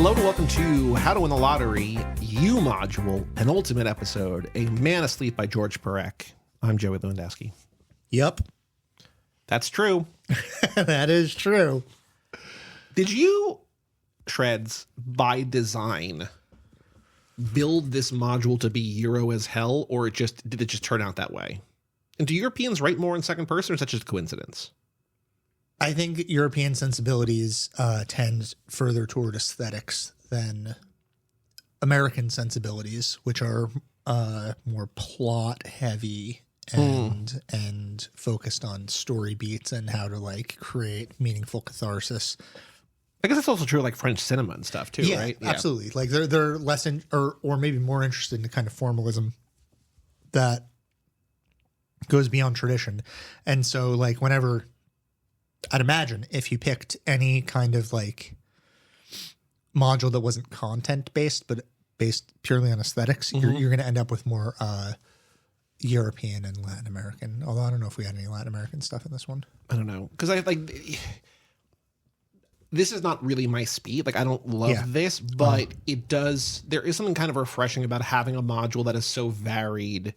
Hello and welcome to How to Win the Lottery U Module, penultimate episode, A Man Asleep by George Perec. I'm Joey Lewandowski. Yep. That's true. That is true. Did you, Shreds, by design, build this module to be Euro as hell, or did it just turn out that way? And do Europeans write more in second person, or is that just a coincidence? I think European sensibilities tend further toward aesthetics than American sensibilities, which are more plot heavy and focused on story beats and how to like create meaningful catharsis. I guess that's also true of like French cinema and stuff too, right? Yeah, absolutely. Like they're less or maybe more interested in the kind of formalism that goes beyond tradition. And so like whenever I'd imagine if you picked any kind of like module that wasn't content based, but based purely on aesthetics, you're going to end up with more European and Latin American. Although I don't know if we had any Latin American stuff in this one. I don't know. Because I like, this is not really my speed. Like I don't love this, but it does, there is something kind of refreshing about having a module that is so varied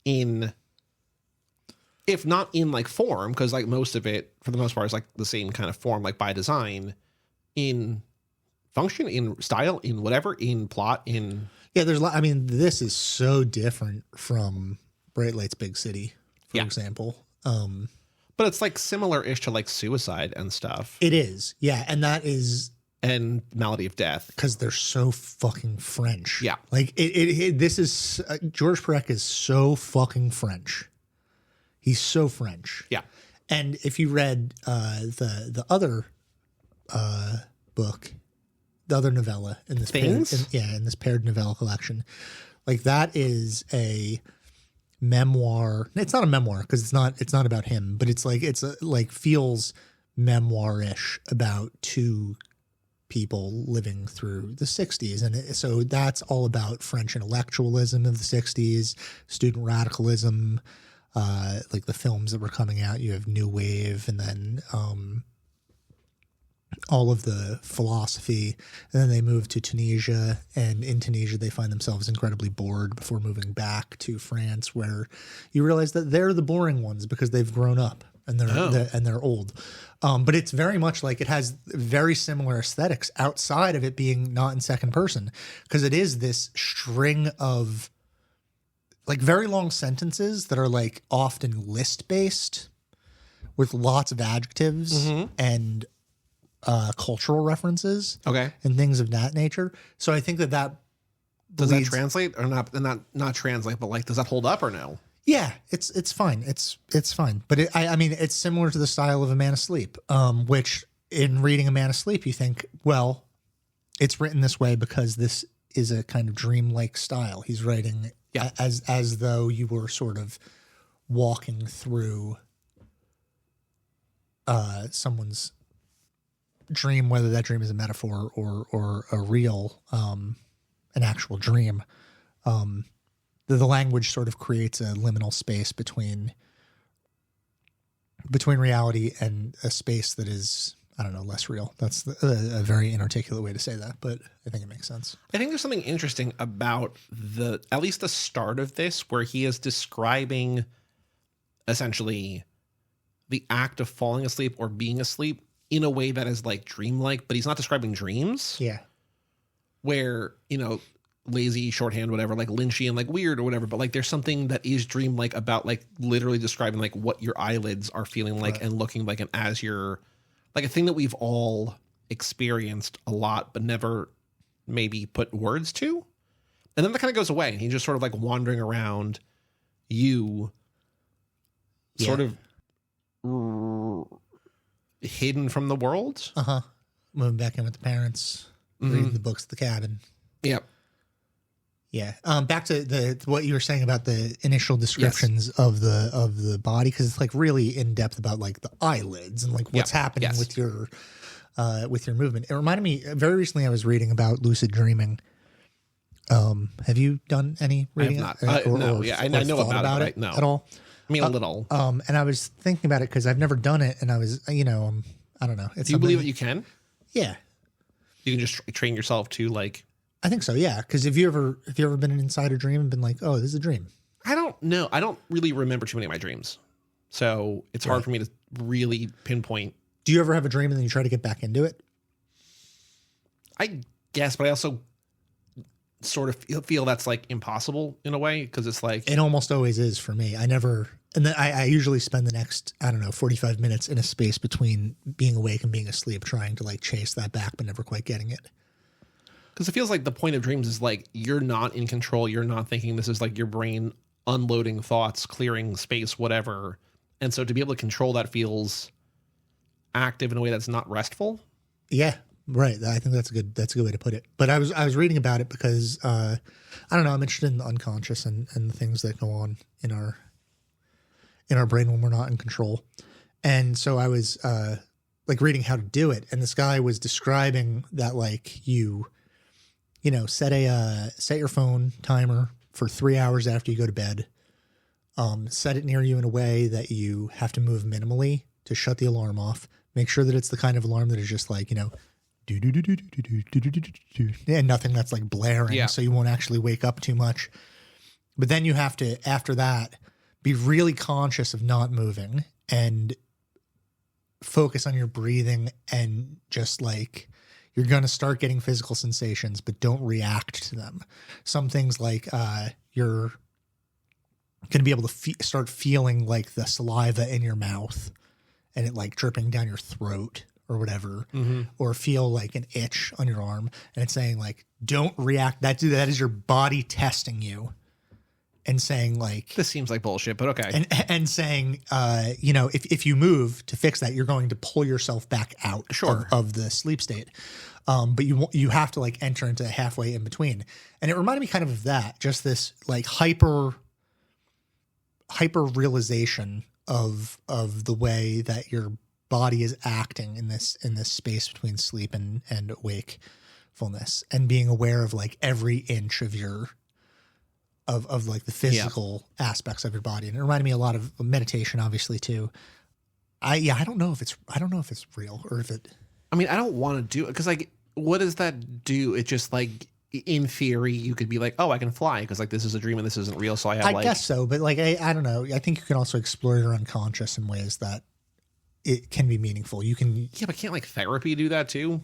in, if not in like form, because like most of it, for the most part, is like the same kind of form, like by design, in function, in style, in whatever, in plot, in... Yeah, I mean, this is so different from Bright Lights Big City, for example. But it's like similar-ish to like Suicide and stuff. It is, yeah, and that is... And Malady of Death. Because they're so fucking French. Yeah. Like, this is... George Perec is so fucking French. He's so French. Yeah. And if you read the other book, the other novella in this in this paired novella collection, like that is a memoir. It's not a memoir because it's not about him, but it's like feels memoir-ish about two people living through the 60s. And so that's all about French intellectualism of the 60s, student radicalism, like the films that were coming out. You have New Wave, and then all of the philosophy. And then they move to Tunisia, and in Tunisia they find themselves incredibly bored before moving back to France, where you realize that they're the boring ones because they've grown up and they're old. But it's very much like it has very similar aesthetics outside of it being not in second person, because it is this string of like very long sentences that are like often list based with lots of adjectives and cultural references and things of that nature. So I think that does that translate or not? Not translate, but like, does that hold up or no? Yeah, it's fine. It's fine. But I mean, it's similar to the style of A Man Asleep, which in reading A Man Asleep, you think, well, it's written this way because this is a kind of dreamlike style. He's writing as though you were sort of walking through someone's dream, whether that dream is a metaphor or a real, an actual dream. The language sort of creates a liminal space between reality and a space that is, I don't know, less real. That's a very inarticulate way to say that, but I think it makes sense. I think there's something interesting about at least the start of this, where he is describing essentially the act of falling asleep or being asleep in a way that is like dreamlike, but he's not describing dreams. Yeah. Where, lazy, shorthand, whatever, like Lynchian, like weird or whatever, but like there's something that is dreamlike about like literally describing like what your eyelids are feeling like and looking like, and as you're like a thing that we've all experienced a lot, but never maybe put words to. And then that kind of goes away, and he's just sort of like wandering around sort of hidden from the world. Moving back in with the parents, reading the books at the cabin. Yep. Yeah. Back to what you were saying about the initial descriptions of the body, because it's like really in depth about like the eyelids and like what's happening with your movement. It reminded me, very recently I was reading about lucid dreaming. Have you done any reading? I have not. No. I know about it. No. At all. I mean, a little. And I was thinking about it because I've never done it, and I was, I don't know. Do you believe that you can? Yeah. You can just train yourself to like. I think so. Yeah. Because have you ever been an inside a dream and been like, oh, this is a dream? I don't know. I don't really remember too many of my dreams, so it's hard for me to really pinpoint. Do you ever have a dream and then you try to get back into it? I guess, but I also sort of feel that's like impossible in a way, because it's like it almost always is for me. And then I usually spend the next, 45 minutes in a space between being awake and being asleep trying to like chase that back, but never quite getting it. Because it feels like the point of dreams is like you're not in control. You're not thinking. This is like your brain unloading thoughts, clearing space, whatever. And so to be able to control that feels active in a way that's not restful. Yeah, right. I think that's a good way to put it. But I was reading about it because I don't know. I'm interested in the unconscious and the things that go on in our brain when we're not in control. And so I was like reading how to do it, and this guy was describing that like you set your phone timer for 3 hours after you go to bed. Set it near you in a way that you have to move minimally to shut the alarm off. Make sure that it's the kind of alarm that is just like, do and nothing that's like blaring, so you won't actually wake up too much. But then you have to, after that, be really conscious of not moving and focus on your breathing, and just like you're going to start getting physical sensations, but don't react to them. Some things like you're going to be able to start feeling like the saliva in your mouth and it like dripping down your throat or whatever, or feel like an itch on your arm. And it's saying like, don't react. That is your body testing you and saying like, this seems like bullshit, but okay. And saying, if you move to fix that, you're going to pull yourself back out of the sleep state. But you have to like enter into halfway in between. And it reminded me kind of that, just this like hyper realization of the way that your body is acting in this space between sleep and wakefulness, and being aware of like every inch of your of like the physical aspects of your body. And it reminded me a lot of meditation, obviously, too. I don't know if it's real or if it. I mean, I don't want to do it because like, what does that do? It just like, in theory, you could be like, oh, I can fly because like this is a dream and this isn't real. So I guess so, but like I don't know. I think you can also explore your unconscious in ways that it can be meaningful. You can, but can't like therapy do that too?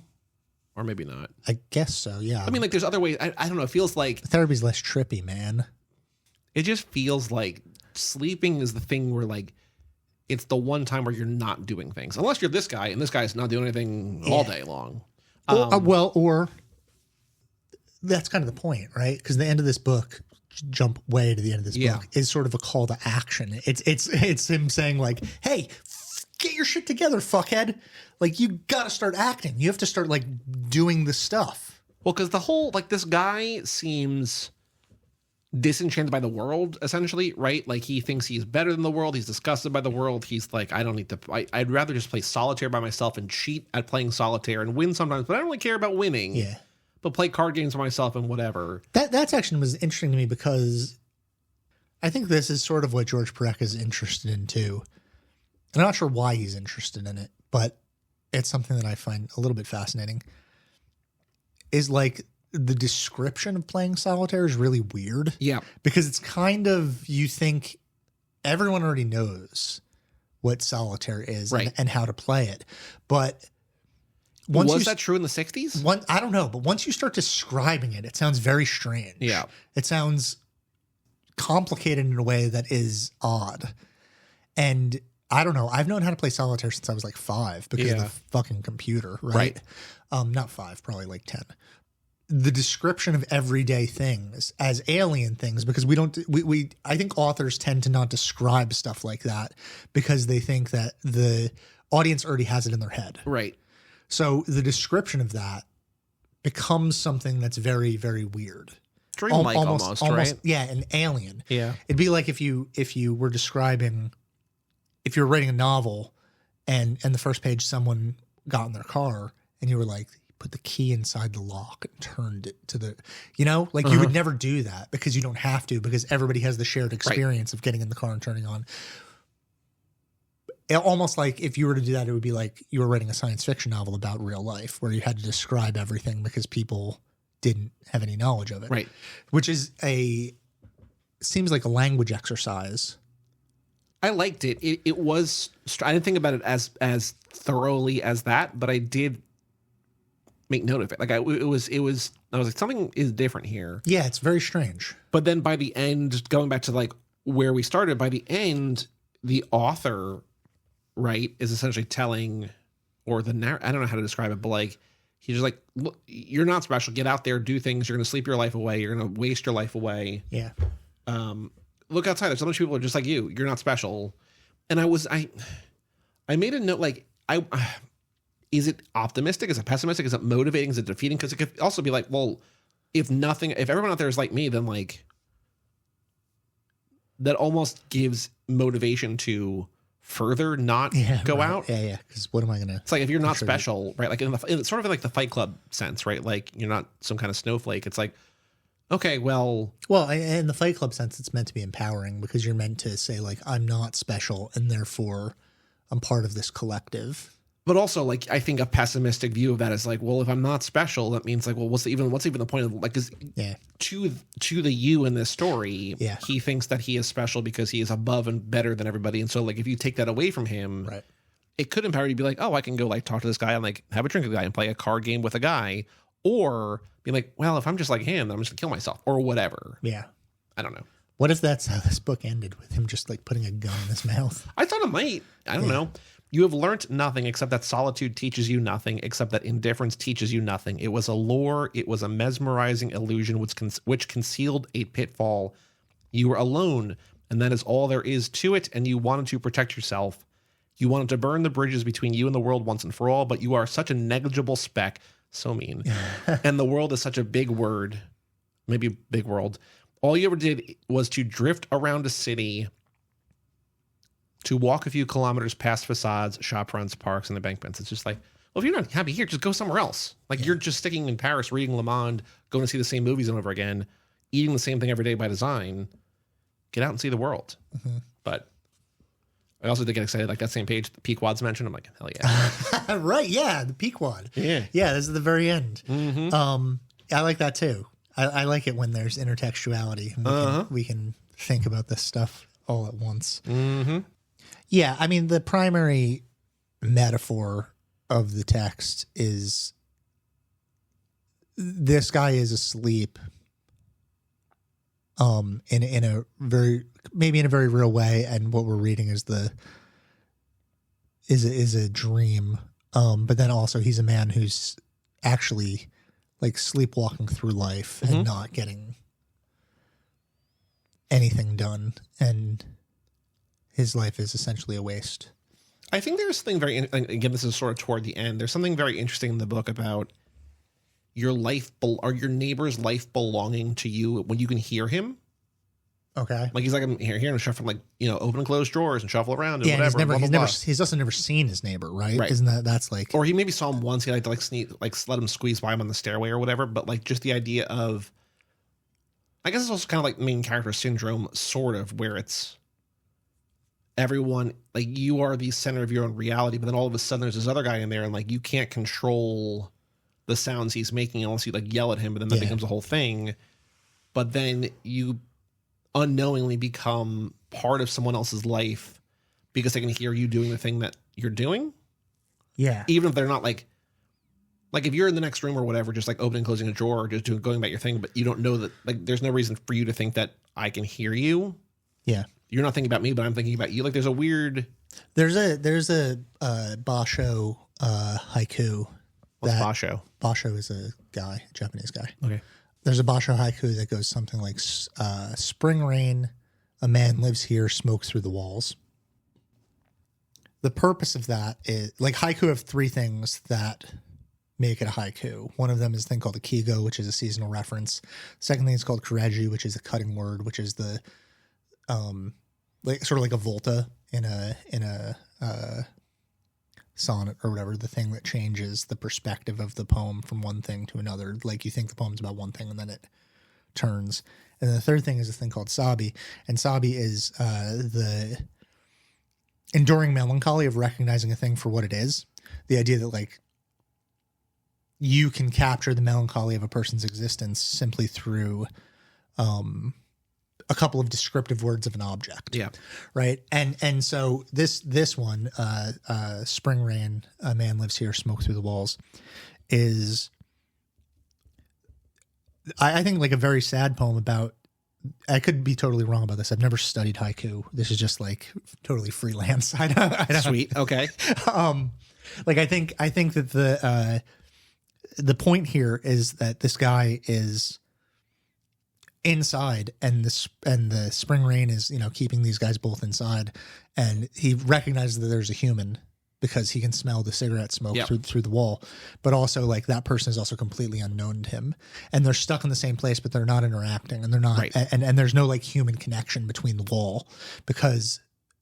Or maybe not. I guess so, yeah. I mean, like, there's other ways. I don't know. It feels like therapy's less trippy, man. It just feels like sleeping is the thing where, like, it's the one time where you're not doing things. Unless you're this guy, and this guy's not doing anything all day long. Or that's kind of the point, right? Because the end of this book, jump way to the end of this book, is sort of a call to action. It's him saying, like, hey, get your shit together, fuckhead. Like, you got to start acting. You have to start, like, doing the stuff. Well, because the whole, like, this guy seems disenchanted by the world, essentially, right? Like, he thinks he's better than the world. He's disgusted by the world. He's like, I don't need to, I'd rather just play solitaire by myself and cheat at playing solitaire and win sometimes, but I don't really care about winning. Yeah. But play card games by myself and whatever. That section was interesting to me because I think this is sort of what George Perec is interested in, too. I'm not sure why he's interested in it, but it's something that I find a little bit fascinating. Is like the description of playing solitaire is really weird. Yeah. Because it's kind of, you think everyone already knows what solitaire is, right, and how to play it. But was that true in the 60s? I don't know. But once you start describing it, it sounds very strange. Yeah. It sounds complicated in a way that is odd. And I don't know. I've known how to play solitaire since I was like 5 because of the fucking computer, right? Not 5, probably like 10. The description of everyday things as alien things, because I think authors tend to not describe stuff like that because they think that the audience already has it in their head. Right. So the description of that becomes something that's very, very weird. Dreamlike almost, right? Yeah, an alien. Yeah. It'd be like if you were describing, if you were writing a novel and the first page someone got in their car and you were like, put the key inside the lock and turned it to the, like you would never do that because you don't have to, because everybody has the shared experience of getting in the car and turning on. almost like if you were to do that, it would be like you were writing a science fiction novel about real life where you had to describe everything because people didn't have any knowledge of it. Right. Which seems like a language exercise. I liked it. It was, I didn't think about it as thoroughly as that, but I did make note of it. Like I was like, something is different here. Yeah, it's very strange. But then by the end, going back to like where we started, by the end, the author, right, is essentially telling, or I don't know how to describe it, but like, he's just like, look, you're not special. Get out there, do things. You're going to sleep your life away. You're going to waste your life away. Yeah. Look outside. There's so much people are just like you. You're not special. And I made a note, like, is it optimistic? Is it pessimistic? Is it motivating? Is it defeating? Because it could also be like, well, if everyone out there is like me, then like, that almost gives motivation to further not go out. Yeah. Because what am I going to? It's like if you're not special, right? Like it's sort of like the Fight Club sense, right? Like you're not some kind of snowflake. It's like, okay, well, in the Fight Club sense, it's meant to be empowering because you're meant to say like, I'm not special and therefore I'm part of this collective. But also, like, I think a pessimistic view of that is like, well, if I'm not special, that means like, well, what's even the point of like, to the you in this story, he thinks that he is special because he is above and better than everybody. And so like, if you take that away from him, right, it could empower you to be like, oh, I can go like talk to this guy and like have a drink with the guy and play a card game with a guy, or be like, well, if I'm just like him, then I'm just gonna kill myself or whatever. Yeah. I don't know. What if that's how this book ended, with him just like putting a gun in his mouth? I thought it might. I don't know. You have learnt nothing except that solitude teaches you nothing, except that indifference teaches you nothing. It was a lure. It was a mesmerizing illusion which concealed a pitfall. You were alone, and that is all there is to it, and you wanted to protect yourself. You wanted to burn the bridges between you and the world once and for all, but you are such a negligible speck. So mean. And the world is such a big word. Maybe big world. All you ever did was to drift around a city, to walk a few kilometers past facades, shop fronts, parks, and embankments. It's just like, well, if you're not happy here, just go somewhere else. Like you're just sticking in Paris, reading Le Monde, going to see the same movies over again, eating the same thing every day by design. Get out and see the world. Mm-hmm. But I also did get excited, like that same page, the Pequod's mentioned. I'm like, hell yeah. Right, yeah, the Pequod. Yeah. Yeah, this is the very end. Mm-hmm. I like that too. I like it when there's intertextuality. And we can think about this stuff all at once. Mm-hmm. Yeah, I mean, the primary metaphor of the text is this guy is asleep in a very, maybe in a very real way, and what we're reading is a dream. But then also he's a man who's actually like sleepwalking through life and not getting anything done, and his life is essentially a waste. I think there's something very, again, this is sort of toward the end. There's something very interesting in the book about your life or your neighbor's life belonging to you when you can hear him. Okay. Like he's like, I'm hearing him shuffle, like, open and close drawers and shuffle around and whatever. He's also never seen his neighbor, right? Right. Isn't that's like, or he maybe saw him once. He like to let him squeeze by him on the stairway or whatever. But like just the idea of, I guess it's also kind of like main character syndrome, sort of, where it's, everyone, like, you are the center of your own reality, but then all of a sudden there's this other guy in there and like you can't control the sounds he's making unless you like yell at him, but then that becomes a whole thing. But then you unknowingly become part of someone else's life because they can hear you doing the thing that you're doing. Yeah. Even if they're not like if you're in the next room or whatever, just like opening and closing a drawer or just going about your thing, but you don't know that, like, there's no reason for you to think that I can hear you. Yeah. You're not thinking about me, but I'm thinking about you. Like there's a weird, there's a bosho haiku. What's bosho? Bosho is a Japanese guy. Okay. There's a bosho haiku that goes something like, spring rain, a man lives here, smokes through the walls. The purpose of that is, like, haiku have three things that make it a haiku. One of them is a thing called a kigo, which is a seasonal reference. Second thing is called kureji, which is a cutting word, which is the, like sort of like a volta in a sonnet or whatever, the thing that changes the perspective of the poem from one thing to another. Like you think the poem's about one thing and then it turns. And then the third thing is a thing called sabi, and sabi is enduring melancholy of recognizing a thing for what it is. The idea that like you can capture the melancholy of a person's existence simply through a couple of descriptive words of an object. Yeah. Right. And so this one, Spring Rain, A Man Lives Here, Smoke Through the Walls, is I think like a very sad poem about, I could be totally wrong about this. I've never studied haiku. This is just like totally freelance. I don't, Sweet. Okay. Like I think that the point here is that this guy is inside, and the spring rain is, you know, keeping these guys both inside, and he recognizes that there's a human because he can smell the cigarette smoke through the wall, but also like that person is also completely unknown to him, and they're stuck in the same place, but they're not interacting, and they're not, and there's no like human connection between the wall because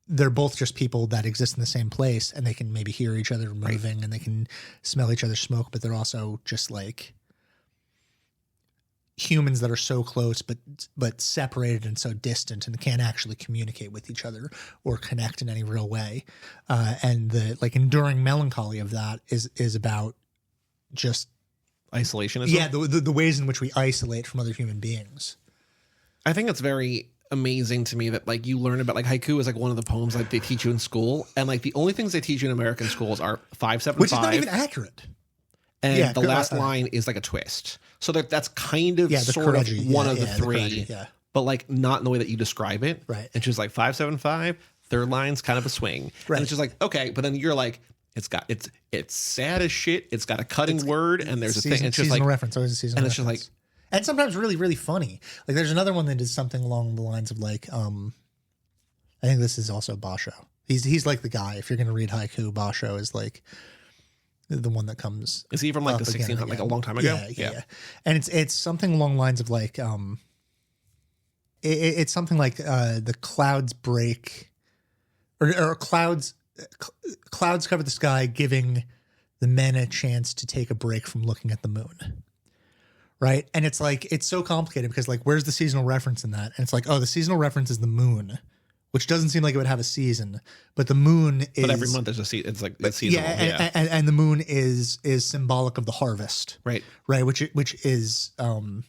they're both just people that exist in the same place, and they can maybe hear each other moving and they can smell each other's smoke, but they're also just like humans that are so close but separated and so distant and can't actually communicate with each other or connect in any real way. And the like enduring melancholy of that is about just isolationism. Yeah, the ways in which we isolate from other human beings. I think it's very amazing to me that like you learn about like haiku is like one of the poems like they teach you in school, and like the only things they teach you in American schools are 575, which is not even accurate. And the last line is like a twist. So that's kind of sort of one of the three, but like not in the way that you describe it. Right. It's just like 575, third line's kind of a swing. Right. And it's just like, okay, but then you're like, it's sad as shit. It's got a cutting word, and there's a thing. It's just like reference, always a seasonal and it's reference. just like, and sometimes really, really funny. Like there's another one that is something along the lines of like, I think this is also Bosho. He's like the guy. If you're going to read haiku, Bosho is like the one that comes. Is he from like the 1600s, like a long time ago? Yeah. And it's something along the lines of like, it's something like the clouds break, or clouds cover the sky, giving the men a chance to take a break from looking at the moon. Right. And it's like, it's so complicated because like, where's the seasonal reference in that? And it's like, oh, the seasonal reference is the moon, which doesn't seem like it would have a season, but the moon is. But every month there's a season. It's like it's seasonal. And the moon is symbolic of the harvest. Right. Right. Which is, fall.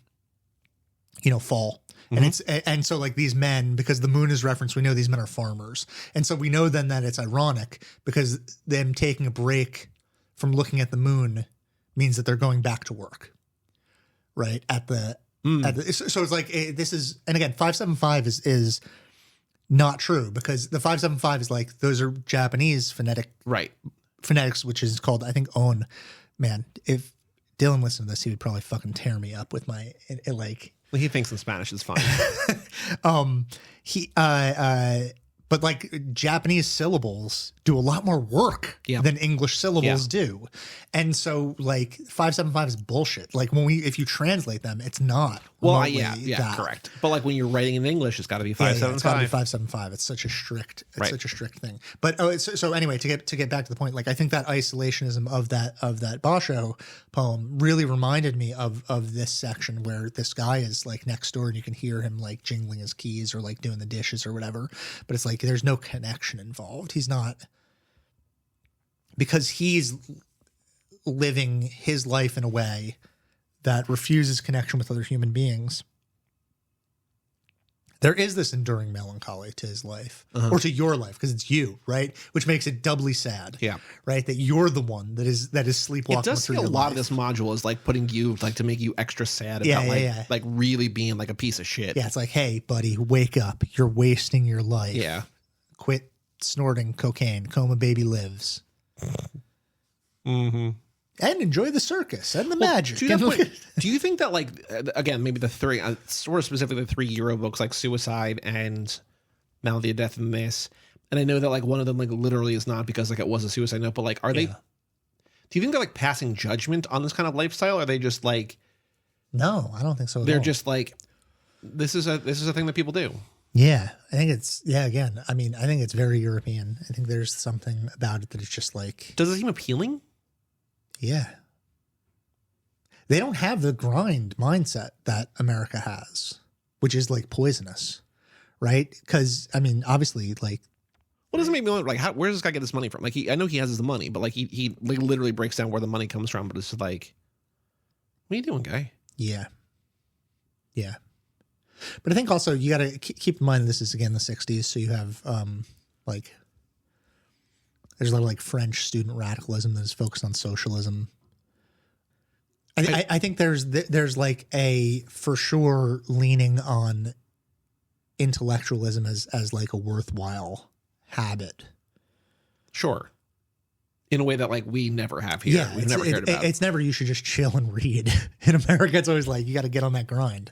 Mm-hmm. And so like these men, because the moon is referenced, we know these men are farmers. And so we know then that it's ironic because them taking a break from looking at the moon means that they're going back to work. Right. So it's like, this is, and again, 575 is not true because the 575 is like, those are Japanese phonetics, which is called, I think, on. Man, if Dylan listened to this, he would probably fucking tear me up with my, like. Well, he thinks in Spanish is fine. But like Japanese syllables do a lot more work than English syllables do. And so like 575 is bullshit. Like if you translate them, it's not. Well, that. Correct. But like when you're writing in English, it's got to be 575. It's got to be 575. It's such a strict thing. But so anyway, to get back to the point, like I think that isolationism of that Bosho poem really reminded me of this section where this guy is like next door and you can hear him like jingling his keys or like doing the dishes or whatever. But it's like there's no connection involved. He's not, because he's living his life in a way that refuses connection with other human beings. There is this enduring melancholy to his life or to your life because it's you, right? Which makes it doubly sad. Yeah. Right. That you're the one that is sleepwalking. It does seem a lot of this module is like putting you like to make you extra sad about like really being like a piece of shit. Yeah. It's like, hey, buddy, wake up. You're wasting your life. Yeah. Quit snorting cocaine. Coma baby lives. Mm-hmm. And enjoy the circus and the magic. Do you think that, like, again, maybe the three, sort of specifically the 3 Euro books, like Suicide and Malady of Death and this, and I know that, like, one of them, like, literally is not because, like, it was a suicide note, but, like, are they, do you think they're, like, passing judgment on this kind of lifestyle? Or are they just, like... No, I don't think so at They're all. just, like, this is a thing that people do. Yeah, I think it's, again, I mean, I think it's very European. I think there's something about it that it's just, like... Does it seem appealing? Yeah. They don't have the grind mindset that America has, which is like poisonous, right? Because, I mean, obviously, like What does it make me wonder, like, where does this guy get his money from? Like, I know he has his money, but like he like literally breaks down where the money comes from. But it's just like, what are you doing, guy? Yeah. Yeah. But I think also you got to keep in mind this is, again, the 60s. So you have like, there's a lot of like French student radicalism that is focused on socialism. I think there's like a, for sure, leaning on intellectualism as like a worthwhile habit. Sure. In a way that like we never have here. Yeah, We've never cared about. It's never you should just chill and read. In America, it's always like you got to get on that grind.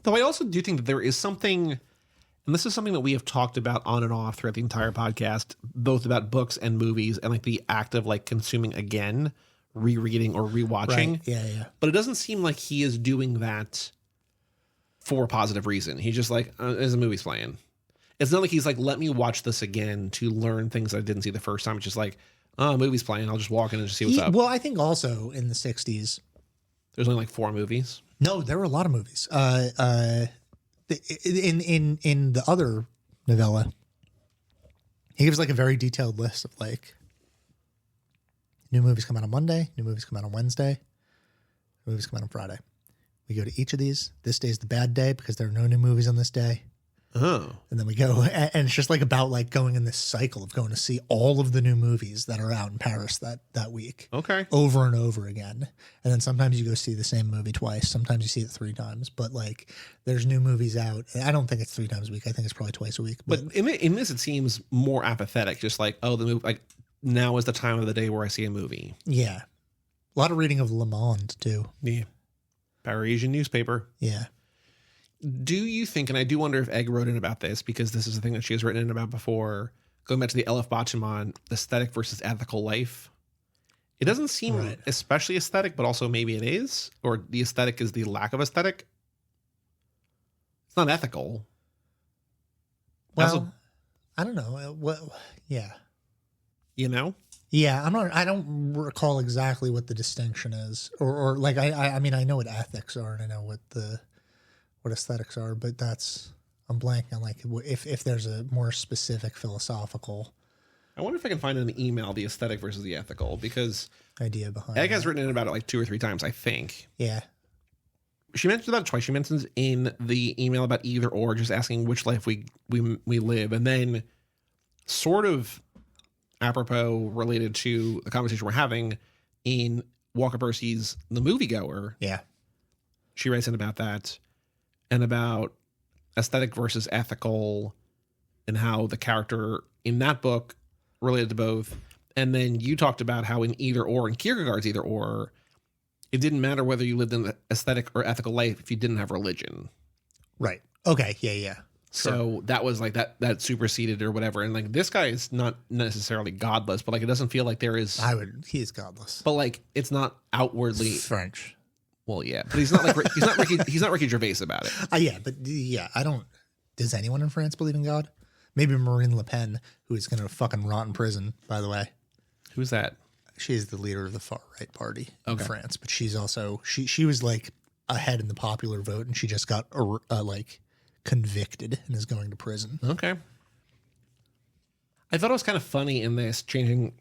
Though I also do think that there is something, and this is something that we have talked about on and off throughout the entire podcast, both about books and movies and like the act of like consuming again, rereading or rewatching. Right. Yeah. But it doesn't seem like he is doing that for a positive reason. He's just like, there's a movie's playing. It's not like he's like, let me watch this again to learn things I didn't see the first time. It's just like, oh, movie's playing. I'll just walk in and just see what's up. Well, I think also in the 60s, there's only like 4 movies. No, there were a lot of movies. In the other novella, he gives like a very detailed list of like new movies come out on Monday, new movies come out on Wednesday, new movies come out on Friday. We go to each of these. This day is the bad day because there are no new movies on this day. Oh. And then we go, and it's just like about like going in this cycle of going to see all of the new movies that are out in Paris that week. Okay. Over and over again. And then sometimes you go see the same movie twice. Sometimes you see it 3 times. But like there's new movies out. I don't think it's 3 times a week. I think it's probably twice a week. But in this, it seems more apathetic. Just like, oh, the movie, like now is the time of the day where I see a movie. Yeah. A lot of reading of Le Monde too. Yeah. Parisian newspaper. Yeah. Do you think, and I do wonder if Egg wrote in about this because this is a thing that she has written in about before, going back to the Elif batuman, aesthetic versus ethical life. It doesn't seem especially aesthetic, but also maybe it is, or the aesthetic is the lack of aesthetic. It's not ethical. Well, I don't know. Yeah. You know? Yeah, I don't recall exactly what the distinction is, or like I mean I know what ethics are and I know what aesthetics are, but I'm blanking on like if there's a more specific philosophical. I wonder if I can find in an email the aesthetic versus the ethical, because idea behind Egg has written in about it like 2 or 3 times, I think. Yeah. She mentions about it twice. She mentions in the email about either or, just asking which life we live, and then sort of apropos related to the conversation we're having in Walker Percy's The Moviegoer. Yeah. She writes in about that and about aesthetic versus ethical and how the character in that book related to both. And then you talked about how in either or, in Kierkegaard's either or, it didn't matter whether you lived in the aesthetic or ethical life if you didn't have religion. Right. Okay. Yeah. So that was like that superseded or whatever. And like this guy is not necessarily godless, but like it doesn't feel like there is. He is godless. But like it's not outwardly French. Well, yeah, but he's not like he's not Ricky Gervais about it. I don't. Does anyone in France believe in God? Maybe Marine Le Pen, who is going to fucking rot in prison. By the way, who's that? She's the leader of the far right party in France, but she's also she was like ahead in the popular vote, and she just got like convicted and is going to prison. Okay. I thought it was kind of funny in this changing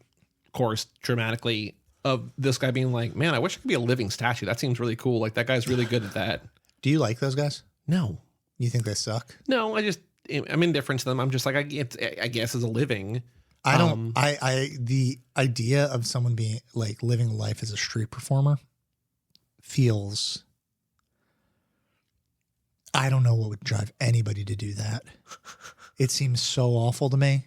course dramatically of this guy being like, man, I wish I could be a living statue. That seems really cool. Like that guy's really good at that. Do you like those guys? No. You think they suck? No, I'm indifferent to them. I'm just like, I guess as a living. I don't, the idea of someone being like living life as a street performer feels, I don't know what would drive anybody to do that. It seems so awful to me.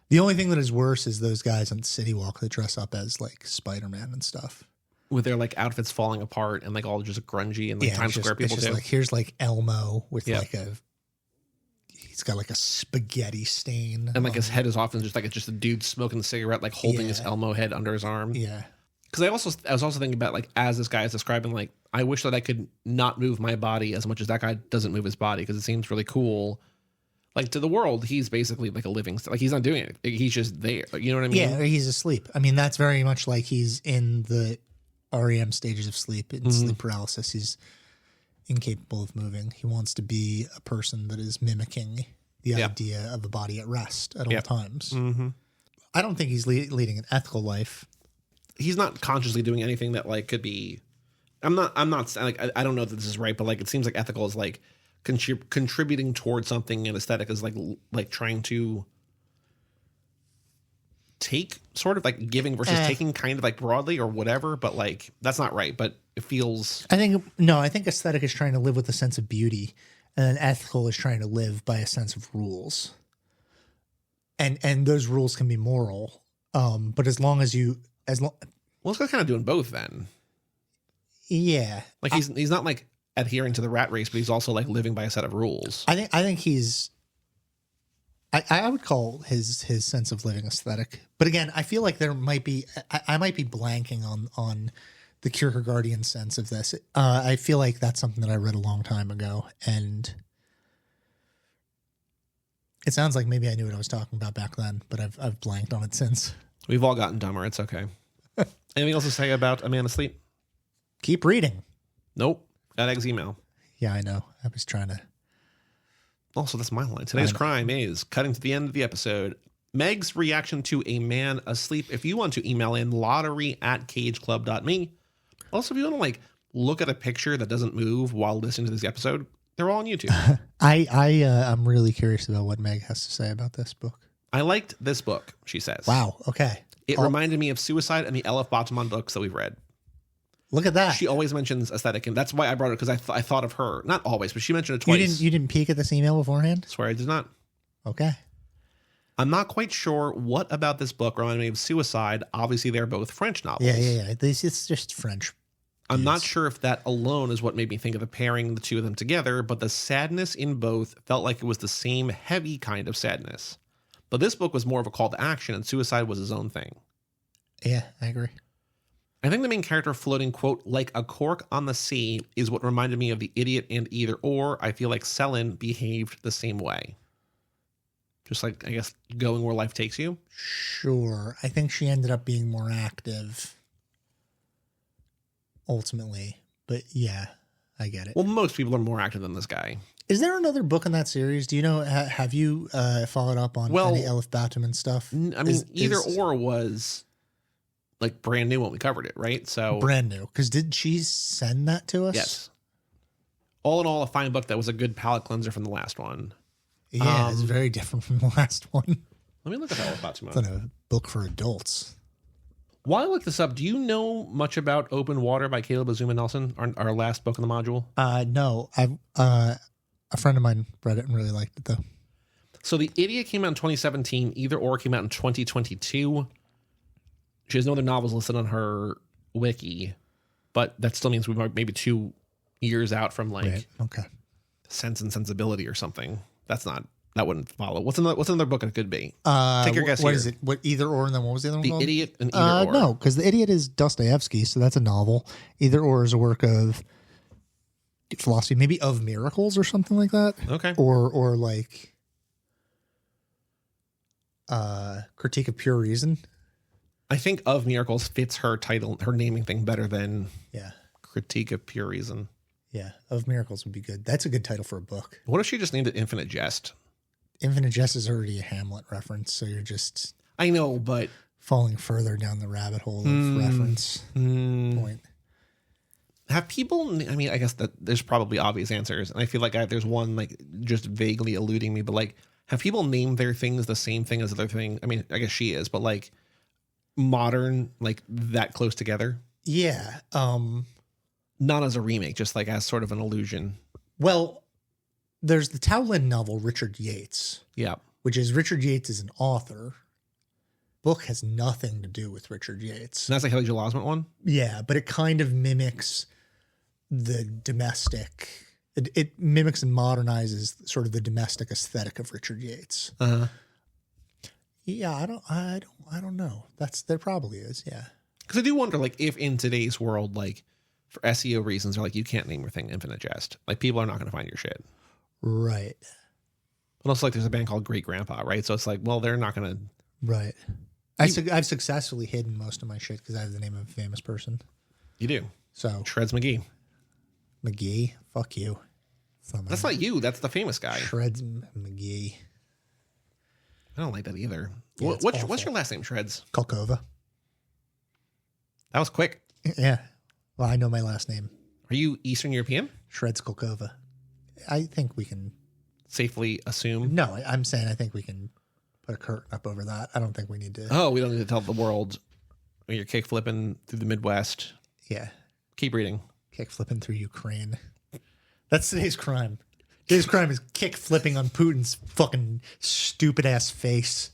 The only thing that is worse is those guys on City Walk that dress up as like Spider-Man and stuff. With their like outfits falling apart and like all just grungy and like Times Square people too. Like here's like Elmo with like he's got like a spaghetti stain. And like his head is often just like just a dude smoking a cigarette, like holding his Elmo head under his arm. Yeah. Because I was also thinking about like as this guy is describing, like I wish that I could not move my body as much as that guy doesn't move his body, because it seems really cool. Like to the world, he's basically like a living, like he's not doing it. He's just there. You know what I mean? Yeah, he's asleep. I mean, that's very much like he's in the REM stages of sleep, in sleep paralysis. He's incapable of moving. He wants to be a person that is mimicking the idea of a body at rest at all times. Mm-hmm. I don't think he's leading an ethical life. He's not consciously doing anything that like could be. I'm not like I don't know that this is right, but like it seems like ethical is like contributing towards something, and aesthetic is like trying to take, sort of like giving versus taking, kind of like broadly or whatever. But like that's not right. But it feels. I think aesthetic is trying to live with a sense of beauty, and then ethical is trying to live by a sense of rules. And those rules can be moral, but as long as well, this guy's kind of doing both then. Yeah, like he's not like adhering to the rat race, but he's also like living by a set of rules. I think he's. I would call his sense of living aesthetic, but again, I feel like there might be I might be blanking on the Kierkegaardian sense of this. I feel like that's something that I read a long time ago, and it sounds like maybe I knew what I was talking about back then, but I've blanked on it since. We've all gotten dumber. It's okay. Anything else to say about A Man Asleep? Keep reading. Nope. Got Egg's email. Yeah, I know. I was trying to. Also, that's my line. Today's crime is cutting to the end of the episode. Meg's reaction to A Man Asleep. If you want to email in, lottery@cageclub.me. Also, if you want to like look at a picture that doesn't move while listening to this episode, they're all on YouTube. I'm really curious about what Meg has to say about this book. I liked this book, she says. Wow. Okay. It reminded me of Suicide and the Elif Batuman books that we've read. Look at that. She always mentions aesthetic, and that's why I brought it, because I thought of her. Not always, but she mentioned it twice. You didn't peek at this email beforehand? Swear I did not. Okay. I'm not quite sure what about this book reminded me of Suicide. Obviously, they're both French novels. Yeah. It's just French. I'm not sure if that alone is what made me think of pairing the two of them together, but the sadness in both felt like it was the same heavy kind of sadness. But this book was more of a call to action, and Suicide was his own thing. Yeah, I agree. I think the main character floating, quote, like a cork on the sea is what reminded me of The Idiot and Either Or. I feel like Selin behaved the same way. Just like, I guess, going where life takes you. Sure. I think she ended up being more active ultimately. But yeah, I get it. Well, most people are more active than this guy. Is there another book in that series? Do you know, have you followed up on any Elif Batuman stuff? I mean, Either Or was like brand new when we covered it, right? So brand new. Because did she send that to us? Yes. All in all, a fine book that was a good palate cleanser from the last one. Yeah, it's very different from the last one. Let me look at that Batuman. It's a book for adults. While I look this up, do you know much about Open Water by Caleb Azuma Nelson, our last book in the module? No. A friend of mine read it and really liked it, though. So The Idiot came out in 2017. Either Or came out in 2022. She has no other novels listed on her wiki, but that still means we might maybe 2 years out from like okay. Sense and Sensibility or something. That wouldn't follow. What's another book it could be? Take your guess. What is it? What Either Or, and then what was the other one called? The Idiot and Either Or. No, because The Idiot is Dostoevsky, so that's a novel. Either Or is a work of philosophy, maybe of miracles or something like that. Okay. Or like Critique of Pure Reason. I think Of Miracles fits her title, her naming thing better than Critique of Pure Reason. Yeah, Of Miracles would be good. That's a good title for a book. What if she just named it Infinite Jest? Infinite Jest is already a Hamlet reference, so you're just... I know, but... falling further down the rabbit hole of reference point. Have people... I mean, I guess that there's probably obvious answers, and I feel like there's one like just vaguely eluding me, but like, have people named their things the same thing as other thing? I mean, I guess she is, but like modern, like that close together? Yeah. Not as a remake, just like as sort of an illusion. Well, there's the Towlin novel, Richard Yates. Yeah. Which is Richard Yates is an author. Book has nothing to do with Richard Yates. And that's like Haley Joel Osment one? Yeah, but it kind of mimics the domestic. It mimics and modernizes sort of the domestic aesthetic of Richard Yates. Uh-huh. Yeah, I don't know. There probably is, yeah. Because I do wonder, like, if in today's world, like, for SEO reasons, they're like, you can't name your thing Infinite Jest. Like, people are not going to find your shit. Right. But also, like, there's a band called Great Grandpa, right? So it's like, well, they're not going to... Right. I've successfully hidden most of my shit because I have the name of a famous person. You do. So Shreds McGee. McGee? Fuck you. That's not you. That's the famous guy. Shreds McGee. I don't like that either. Yeah, it's What's awful. your last name, Shreds? Kolkova. That was quick. Yeah. Well, I know my last name. Are you Eastern European? Shreds Kolkova. I think we can. Safely assume. No, I'm saying I think we can put a curtain up over that. I don't think we need to. Oh, we don't need to tell the world you're kick flipping through the Midwest. Yeah. Keep reading. Kick flipping through Ukraine. That's today's crime. Today's crime is kick flipping on Putin's fucking stupid ass face.